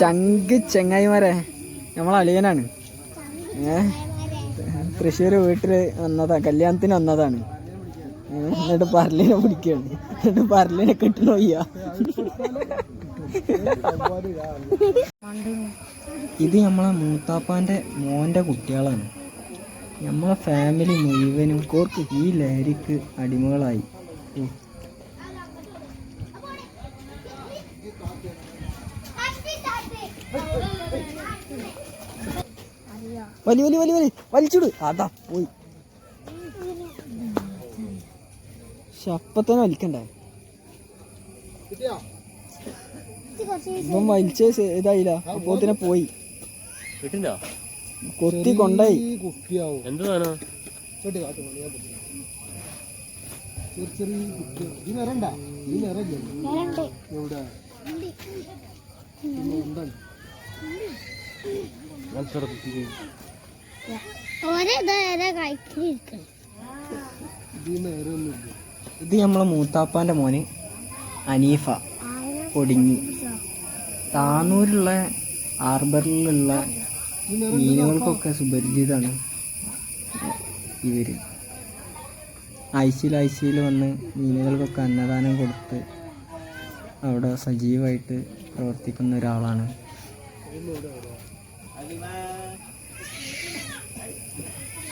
ചങ്ക് ചെങ്ങായിമാരെ നമ്മളളിയനാണ്. തൃശ്ശൂർ വീട്ടിൽ വന്നതാ, കല്യാണത്തിന് വന്നതാണ്. എന്നിട്ട് പറലിനെ പിടിക്കുകയാണ്. എന്നിട്ട് പറലിനെ കിട്ടണോ വയ്യ. ഇത് നമ്മളെ മൂത്താപ്പാൻ്റെ മോൻ്റെ കുട്ടികളാണ്. നമ്മളെ ഫാമിലി മുഴുവനും ഈ ലഹരിക്ക് അടിമകളായി. വലി വലി വലി വലി വലിച്ചിട്. അതാ പോയി. അപ്പത്തന്നെ വലിക്കണ്ടേ? ഇപ്പം വലിച്ച ഇതായില്ല, അപ്പോത്തിനെ പോയി. കൊത്തി കൊണ്ടായി. ഇത് നമ്മളെ മൂത്താപ്പാന്റെ മോന് അനീഫ പൊടിഞ്ഞി. താന്നൂരുള്ള ഹാർബറിലുള്ള മീനുകൾക്കൊക്കെ സുപരിചിതമാണ് ഇവര്. ആഴ്ചയിൽ വന്ന് മീനുകൾക്കൊക്കെ അന്നദാനം കൊടുത്ത് അവിടെ സജീവമായിട്ട് പ്രവർത്തിക്കുന്ന ഒരാളാണ്.